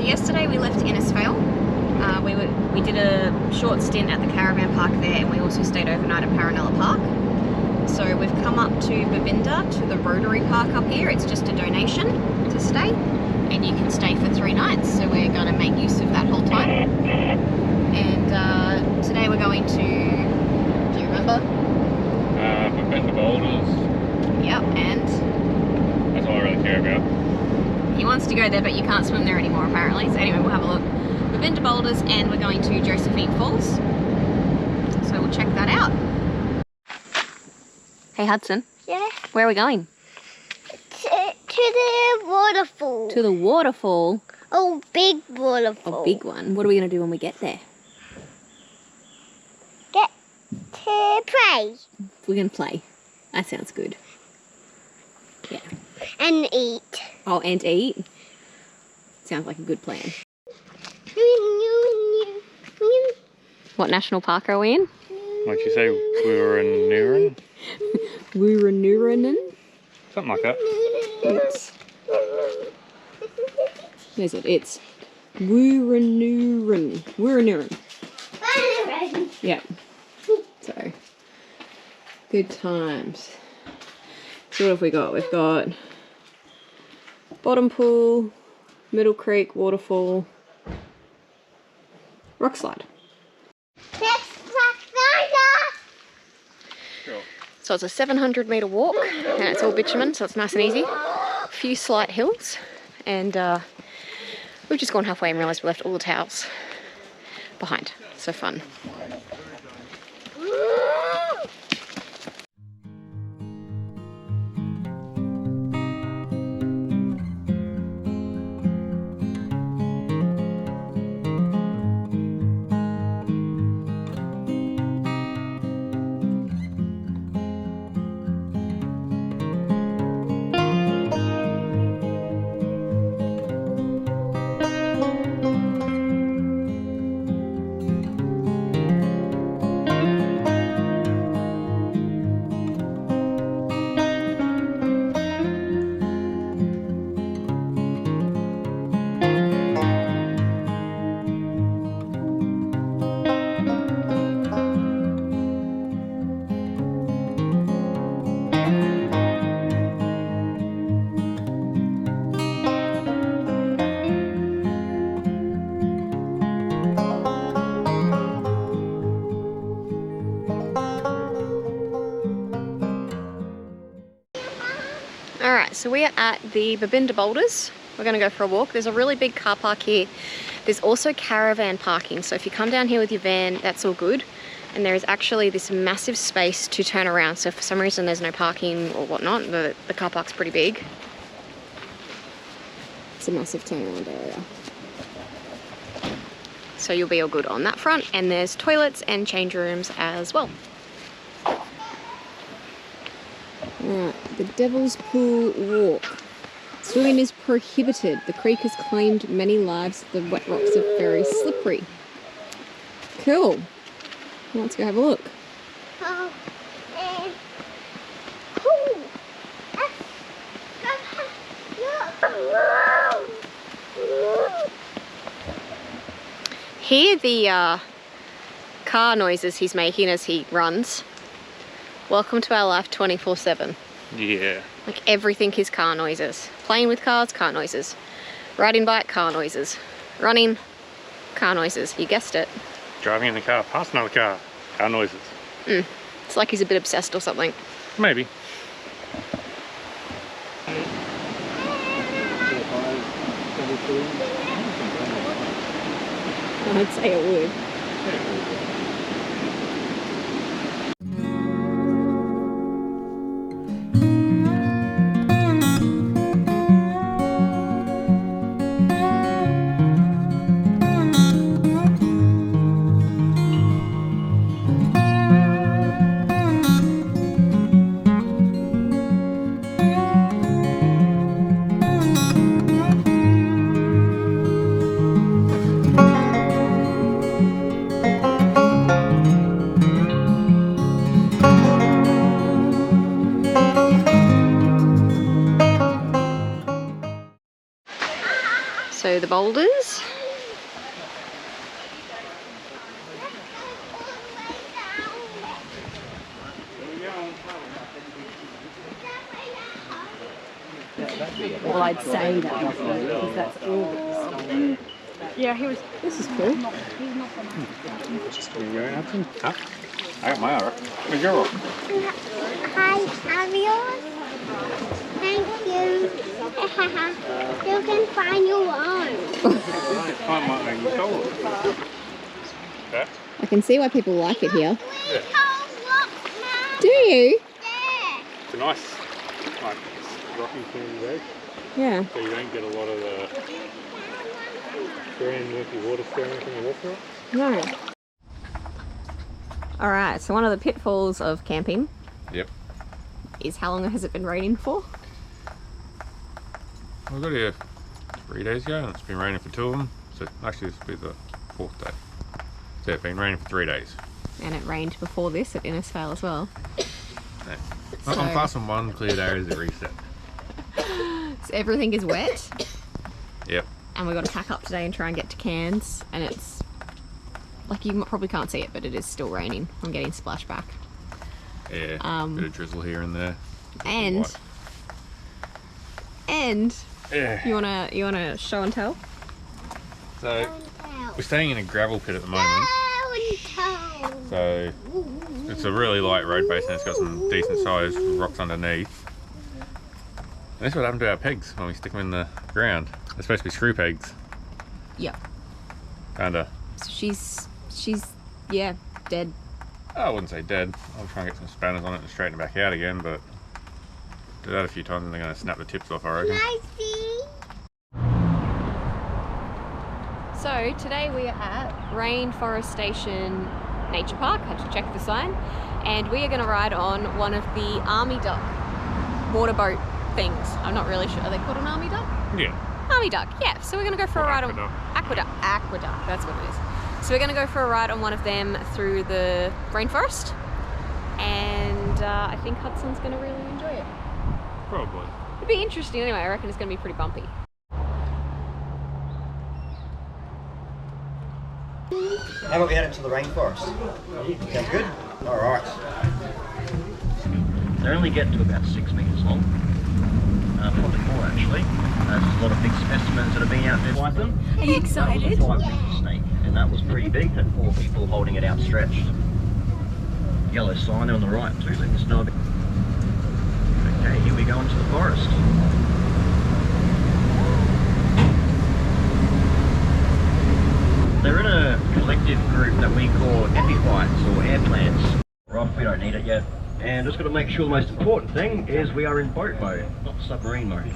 yesterday we left Innisfail. We did a short stint at the caravan park there, and we also stayed overnight at Paranella Park. So we've come up to Babinda, to the Rotary Park up here. It's just a donation to stay, and you can stay for 3 nights. So we're going to make use of that whole time. And today we're going to, do you remember? Babinda Boulders. Yep, and? That's all I really care about. He wants to go there, but you can't swim there anymore apparently. So anyway, we'll have a look. Babinda Boulders, and we're going to Josephine Falls. So we'll check that out. Hey Hudson. Yeah? Where are we going? To the waterfall. To the waterfall? Oh, big waterfall. A big one. What are we going to do when we get there? Get to play. We're going to play. That sounds good. Yeah. And eat. Oh, and eat? Sounds like a good plan. What national park are we in? What'd you say? Wooranuran? Wooranuran? Something like that. It's... Where's it? It's Wooranuran. Wooranuran. Yep. So, good times. So what have we got? We've got Bottom Pool, Middle Creek, Waterfall, Rock Slide. So it's a 700 metre walk, and it's all bitumen, so it's nice and easy. A few slight hills, and we've just gone halfway and realised we left all the towels behind. So fun. Alright, so we are at the Babinda Boulders. We're going to go for a walk. There's a really big car park here. There's also caravan parking, so if you come down here with your van, that's all good. And there is actually this massive space to turn around, so if for some reason there's no parking or whatnot, the car park's pretty big. It's a massive turnaround area. So you'll be all good on that front, and there's toilets and change rooms as well. Alright, the Devil's Pool Walk. Swimming is prohibited. The creek has claimed many lives. The wet rocks are very slippery. Cool. Let's go have a look. Oh, Hear the car noises he's making as he runs. Welcome to our life 24/7. Yeah. Like everything is car noises. Playing with cars, car noises. Riding bike, car noises. Running, car noises. You guessed it. Driving in the car, past another car, car noises. It's like he's a bit obsessed or something. Maybe. I'd say it would. So the boulders. Well, I'd say that because that's August. Yeah, he was. This is cool. Where you going, Hudson? Huh? I got my rock. Where's your rock? Hi, I'm yours. Thank you. You can find your own. Find my own. You stole it. Okay. I can see why people like it here. Yeah. Do you? Yeah. It's a nice, like, rocky thing there. Yeah. So you don't get a lot of the grand murky water stirring from the walk through it. No. Alright, so one of the pitfalls of camping Yep. is how long has it been raining for? We got here 3 days ago and it's been raining for 2 of them. So actually this will be the 4th day. So it's been raining for 3 days. And it rained before this at Innisfail as well. Yeah. So- On class on 1, clear days at reset. So everything is wet. Yep. And we've got to pack up today and try and get to Cairns. And it's, like, you probably can't see it, but it is still raining. I'm getting splashback. Yeah, bit of drizzle here and there. And Yeah. you wanna show and tell? So we're staying in a gravel pit at the moment. So it's a really light road base and it's got some decent sized rocks underneath. And this is what happened to our pegs when we stick them in the ground. They're supposed to be screw pegs. Yep. Kinda. So she's yeah, dead. I wouldn't say dead. I'll try and get some spanners on it and straighten it back out again, but do that a few times and they're going to snap the tips off, I reckon. So today we are at Rainforestation Nature Park. I had to check the sign, and we are going to ride on one of the army duck water boat things. I'm not really sure. Are they called an army duck? Yeah. Army duck, yeah. So we're going to go for a ride on Aqua Duck. Aqua Duck, that's what it is. So we're going to go for a ride on one of them through the rainforest, and I think Hudson's going to really enjoy it. Probably. It'd be interesting anyway. I reckon it's going to be pretty bumpy. How about we head into the rainforest? Sounds good? Alright. They only get to about 6 metres long, probably more actually. There's a lot of big specimens that have been out there. Like them. Are you excited? That was a 5-metre snake, and that was pretty big. Had 4 people holding it outstretched. Yellow sign there on the right too, letting us know. Okay, here we go into the forest. They're in a collective group that we call epiphytes or air plants. Right, we don't need it yet. And just got to make sure the most important thing is we are in boat mode, not submarine mode.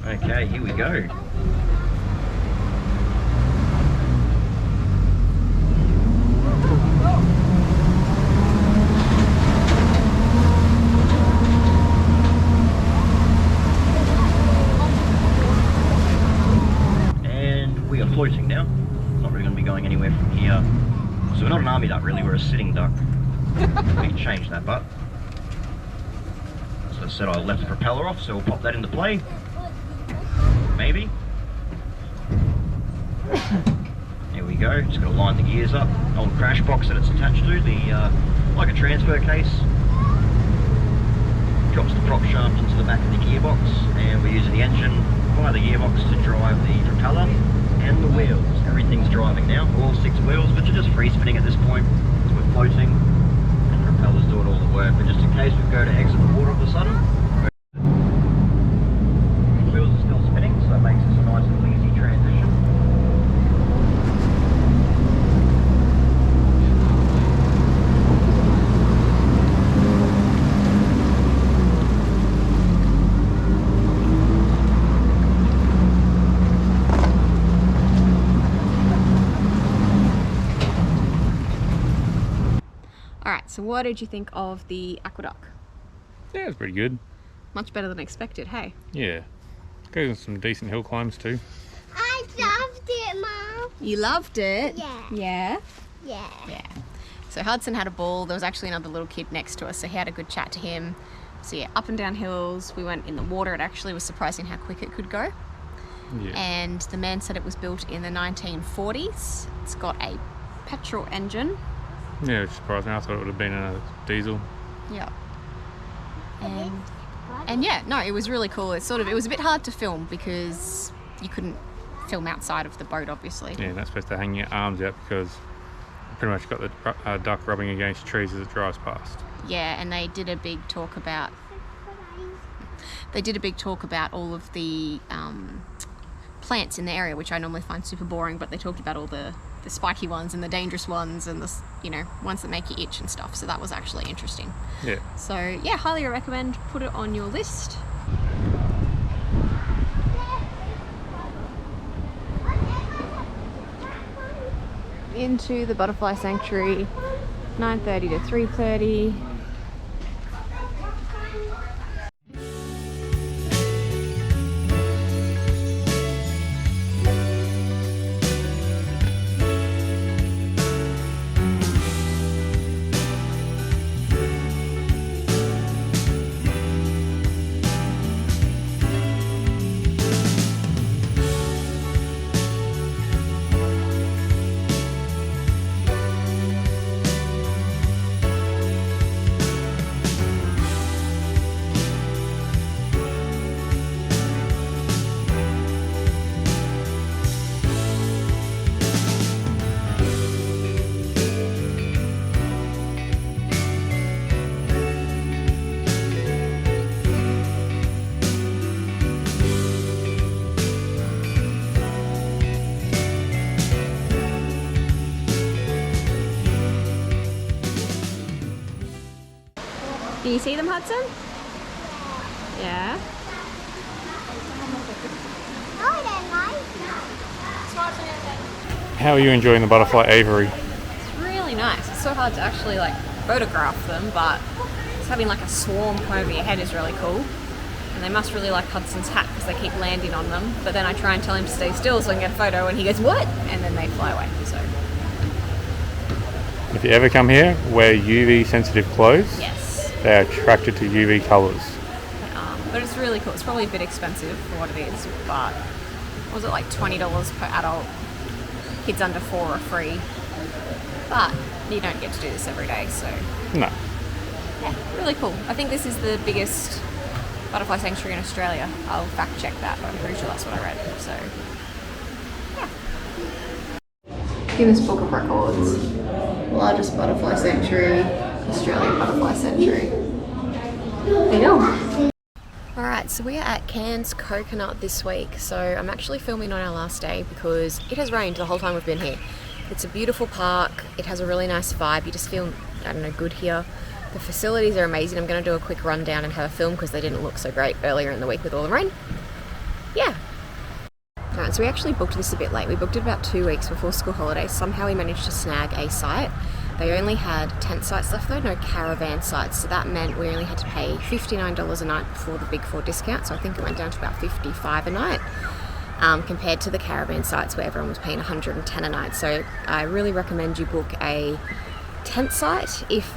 Okay, here we go. And we are floating now. Not really going to be going anywhere from here. So we're not an army duck really, we're a sitting duck. We can change that, but as I said, I left the propeller off, so we'll pop that into play. Maybe. There we go. Just got to line the gears up. Old crash box that it's attached to, the like a transfer case. Drops the prop shaft into the back of the gearbox, and we're using the engine via the gearbox to drive the propeller and the wheels. Everything's driving now, all 6 wheels, but you're just free spinning at this point. So we're floating. Propeller's doing all the work, but just in case we go to exit the water all of a sudden, the wheels are still spinning, so that makes this a nice little easy transition. Alright, so what did you think of the Aqua Duck? Yeah, it's pretty good. Much better than expected, hey? Yeah. Goes on some decent hill climbs too. I loved it, Mom. You loved it? Yeah. Yeah? Yeah. Yeah. So Hudson had a ball. There was actually another little kid next to us, so he had a good chat to him. So yeah, up and down hills. We went in the water. It actually was surprising how quick it could go. Yeah. and the man said it was built in the 1940s. It's got a petrol engine. Yeah, which surprised me. I thought it would have been a diesel. Yeah. And yeah, no, it was really cool. It was a bit hard to film because you couldn't film outside of the boat, obviously. Yeah, not supposed to hang your arms out because you pretty much got the duck rubbing against trees as it drives past. Yeah, and they did a big talk about all of the plants in the area, which I normally find super boring, but they talked about all the spiky ones and the dangerous ones and the, ones that make you itch and stuff. So that was actually interesting. Yeah. So yeah, highly recommend. Put it on your list. Into the Butterfly Sanctuary, 9:30 to 3:30. Can you see them, Hudson? Yeah. How are you enjoying the butterfly aviary? It's really nice. It's so hard to actually photograph them, but just having a swarm come over your head is really cool. And they must really like Hudson's hat because they keep landing on them. But then I try and tell him to stay still so I can get a photo, and he goes, "What?" And then they fly away. So. If you ever come here, wear UV sensitive clothes. Yes. They are attracted to UV colours. But it's really cool. It's probably a bit expensive for what it is, but was it like $20 per adult? Kids under 4 are free. But you don't get to do this every day, so No. yeah, really cool. I think this is the biggest butterfly sanctuary in Australia. I'll fact check that, but I'm pretty sure that's what I read. So yeah. Guinness Book of Records. Largest butterfly sanctuary, Australian butterfly sanctuary. There you go. Alright, so we are at Cairns Coconut this week. So I'm actually filming on our last day because it has rained the whole time we've been here. It's a beautiful park. It has a really nice vibe. You just feel, good here. The facilities are amazing. I'm going to do a quick rundown and have a film because they didn't look so great earlier in the week with all the rain. Yeah. Alright, so we actually booked this a bit late. We booked it about 2 weeks before school holidays. Somehow we managed to snag a site. They only had tent sites left though, no caravan sites. So that meant we only had to pay $59 a night before the Big 4 discount. So I think it went down to about $55 a night. Compared to the caravan sites where everyone was paying $110 a night. So I really recommend you book a tent site if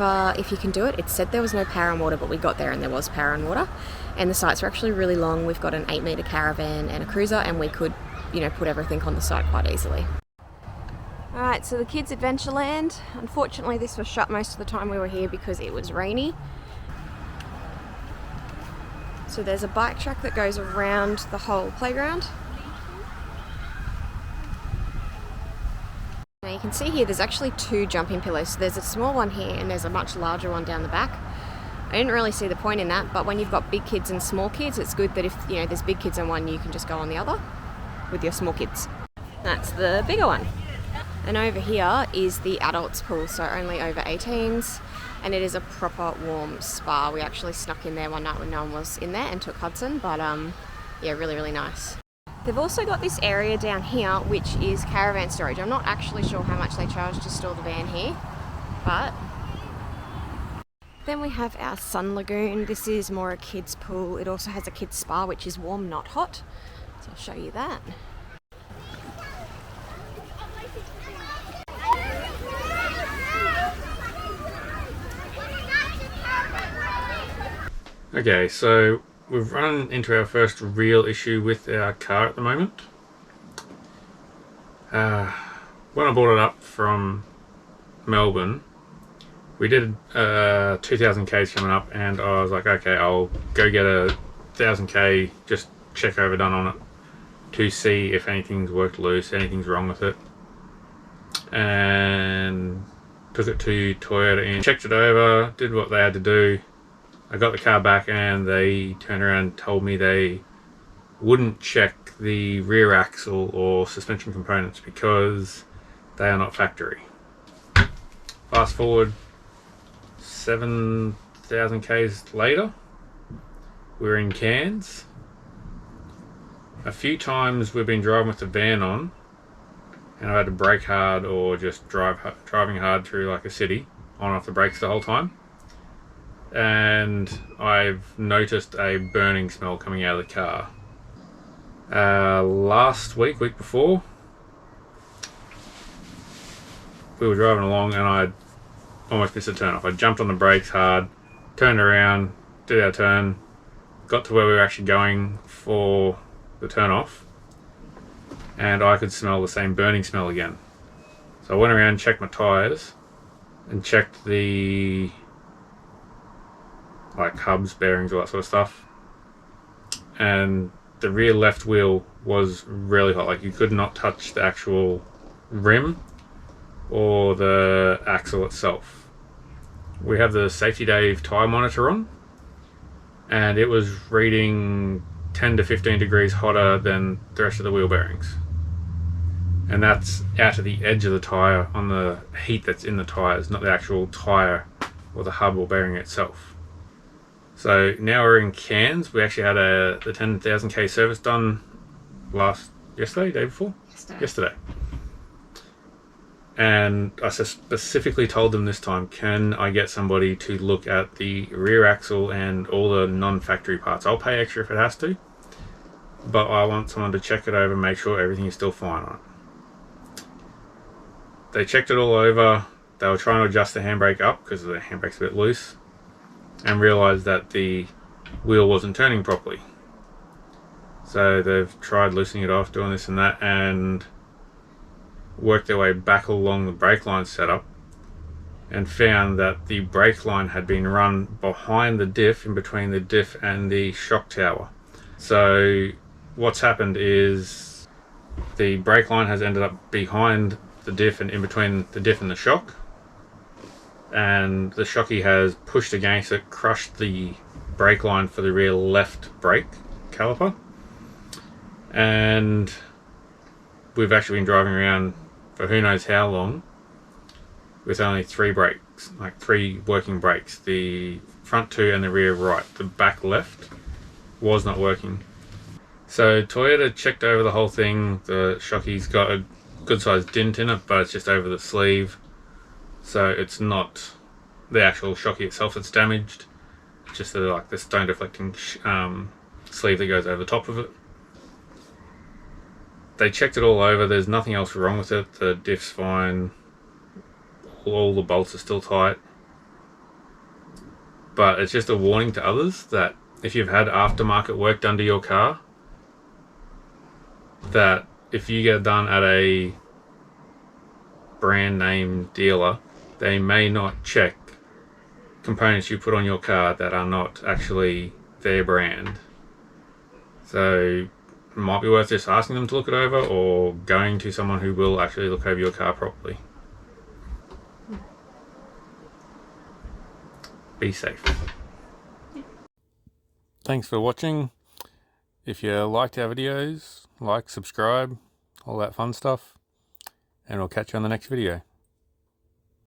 you can do it. It said there was no power and water, but we got there and there was power and water. And the sites were actually really long. We've got an 8-meter caravan and a cruiser, and we could, put everything on the site quite easily. Alright, so the Kids Adventureland. Unfortunately, this was shut most of the time we were here because it was rainy. So there's a bike track that goes around the whole playground. Now you can see here there's actually 2 jumping pillows. So there's a small one here and there's a much larger one down the back. I didn't really see the point in that, but when you've got big kids and small kids, it's good that if there's big kids on one, you can just go on the other with your small kids. That's the bigger one. And over here is the adults pool, so only over 18s, and it is a proper warm spa. We actually snuck in there one night when no one was in there and took Hudson, but yeah, really, really nice. They've also got this area down here, which is caravan storage. I'm not actually sure how much they charge to store the van here, but then we have our Sun Lagoon. This is more a kids pool. It also has a kids spa, which is warm, not hot. So I'll show you that. Okay, so we've run into our first real issue with our car at the moment. When I bought it up from Melbourne, we did 2,000 Ks coming up, and I was like, okay, I'll go get a 1,000 K, just check overdone on it to see if anything's worked loose, anything's wrong with it. And took it to Toyota and checked it over, did what they had to do. I got the car back and they turned around and told me they wouldn't check the rear axle or suspension components because they are not factory. Fast forward 7,000 Ks later, we're in Cairns. A few times we've been driving with the van on and I've had to brake hard or just driving hard through like a city, on and off the brakes the whole time. And I've noticed a burning smell coming out of the car. Last week before, we were driving along and I almost missed a turn off. I jumped on the brakes hard, turned around, did our turn, got to where we were actually going for the turn off, and I could smell the same burning smell again. So I went around, checked my tyres, and checked the like hubs, bearings, all that sort of stuff. And the rear left wheel was really hot. Like you could not touch the actual rim or the axle itself. We have the Safety Dave tyre monitor on, and it was reading 10 to 15 degrees hotter than the rest of the wheel bearings. And that's out of the edge of the tyre on the heat that's in the tyres, not the actual tyre or the hub or bearing itself. So now we're in Cairns. We actually had the 10,000 K service done day before? Yesterday. And I specifically told them this time, can I get somebody to look at the rear axle and all the non-factory parts? I'll pay extra if it has to, but I want someone to check it over and make sure everything is still fine on it. They checked it all over. They were trying to adjust the handbrake up because the handbrake's a bit loose, and realised that the wheel wasn't turning properly. So they've tried loosening it off, doing this and that, and worked their way back along the brake line setup and found that the brake line had been run behind the diff, in between the diff and the shock tower. So what's happened is the brake line has ended up behind the diff and in between the diff and the shock, and the shocky has pushed against it, crushed the brake line for the rear left brake caliper, and we've actually been driving around for who knows how long with only 3 brakes, like 3 working brakes. The front 2 and the rear right. The back left was not working. So Toyota checked over the whole thing. The shocky's got a good sized dent in it, but it's just over the sleeve. So it's not the actual shocky itself that's damaged. It's just the stone deflecting sleeve that goes over the top of it. They checked it all over. There's nothing else wrong with it. The diff's fine. All the bolts are still tight. But it's just a warning to others that if you've had aftermarket work done to your car, that if you get done at a brand name dealer, they may not check components you put on your car that are not actually their brand. So it might be worth just asking them to look it over, or going to someone who will actually look over your car properly. Be safe. Thanks for watching. If you liked our videos, like, subscribe, all that fun stuff, and we'll catch you on the next video.